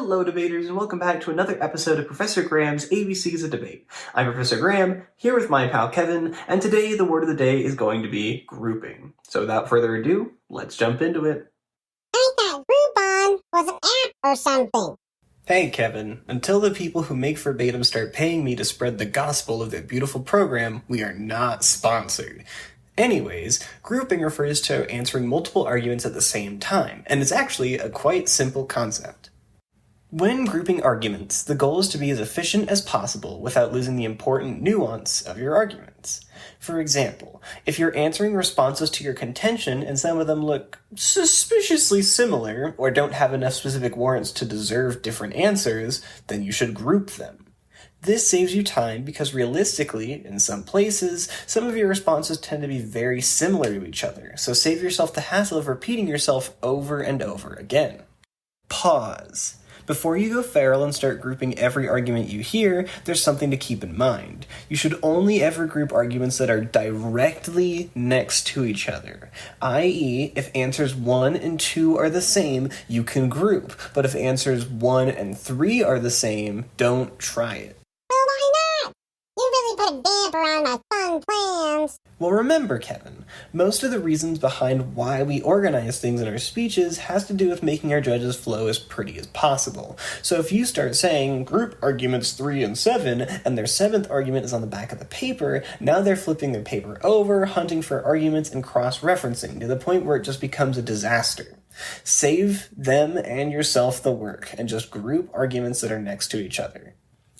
Hello debaters, and welcome back to another episode of Professor Graham's ABCs of Debate. I'm Professor Graham, here with my pal Kevin, and today the word of the day is going to be grouping. So without further ado, let's jump into it. I thought Groupon was an app or something. Hey Kevin, until the people who make Verbatim start paying me to spread the gospel of their beautiful program, we are not sponsored. Anyways, grouping refers to answering multiple arguments at the same time, and it's actually a quite simple concept. When grouping arguments, the goal is to be as efficient as possible without losing the important nuance of your arguments. For example, if you're answering responses to your contention and some of them look suspiciously similar or don't have enough specific warrants to deserve different answers, then you should group them. This saves you time because realistically, in some places, some of your responses tend to be very similar to each other, so save yourself the hassle of repeating yourself over and over again. Pause. Before you go feral and start grouping every argument you hear, there's something to keep in mind. You should only ever group arguments that are directly next to each other. I.e., if answers 1 and 2 are the same, you can group, but if answers 1 and 3 are the same, don't try it. Well, why not? You really put a damper on my fun plans. Well, remember, Kevin, most of the reasons behind why we organize things in our speeches has to do with making our judges flow as pretty as possible. So if you start saying, group arguments 3 and 7, and their 7th argument is on the back of the paper, now they're flipping their paper over, hunting for arguments, and cross-referencing to the point where it just becomes a disaster. Save them and yourself the work, and just group arguments that are next to each other.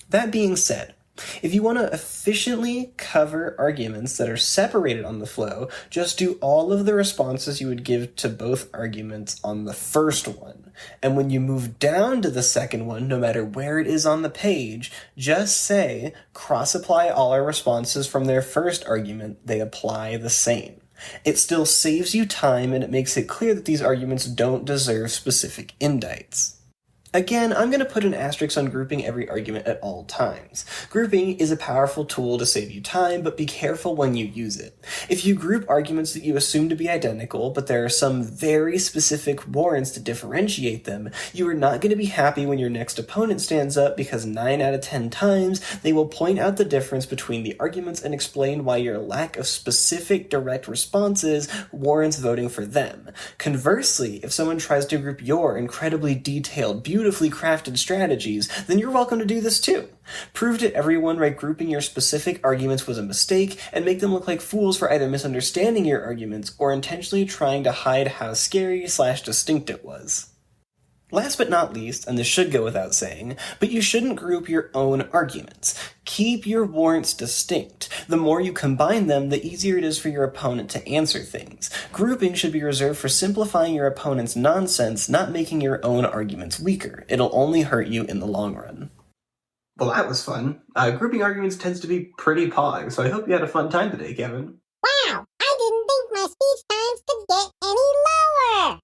That being said, if you want to efficiently cover arguments that are separated on the flow, just do all of the responses you would give to both arguments on the first one. And when you move down to the second one, no matter where it is on the page, just say, cross-apply all our responses from their first argument, they apply the same. It still saves you time and it makes it clear that these arguments don't deserve specific indicts. Again, I'm going to put an asterisk on grouping every argument at all times. Grouping is a powerful tool to save you time, but be careful when you use it. If you group arguments that you assume to be identical, but there are some very specific warrants to differentiate them, you are not going to be happy when your next opponent stands up because 9 out of 10 times they will point out the difference between the arguments and explain why your lack of specific direct responses warrants voting for them. Conversely, if someone tries to group your incredibly detailed, beautifully crafted strategies, then you're welcome to do this too. Prove to everyone why grouping your specific arguments was a mistake, and make them look like fools for either misunderstanding your arguments or intentionally trying to hide how scary/distinct it was. Last but not least, and this should go without saying, but you shouldn't group your own arguments. Keep your warrants distinct. The more you combine them, the easier it is for your opponent to answer things. Grouping should be reserved for simplifying your opponent's nonsense, not making your own arguments weaker. It'll only hurt you in the long run. Well, that was fun. Grouping arguments tends to be pretty pog, so I hope you had a fun time today, Kevin. Wow, I didn't think my speech times could get any lower.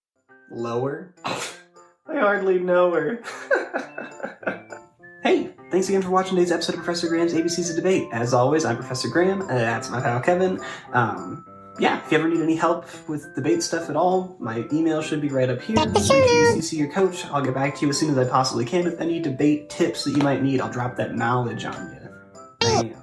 Lower? I hardly know her. Hey, thanks again for watching today's episode of Professor Graham's ABCs of Debate. As always, I'm Professor Graham, and that's my pal Kevin. If you ever need any help with debate stuff at all, my email should be right up here. Check the show notes. You see your coach, I'll get back to you as soon as I possibly can with any debate tips that you might need. I'll drop that knowledge on you. Bam.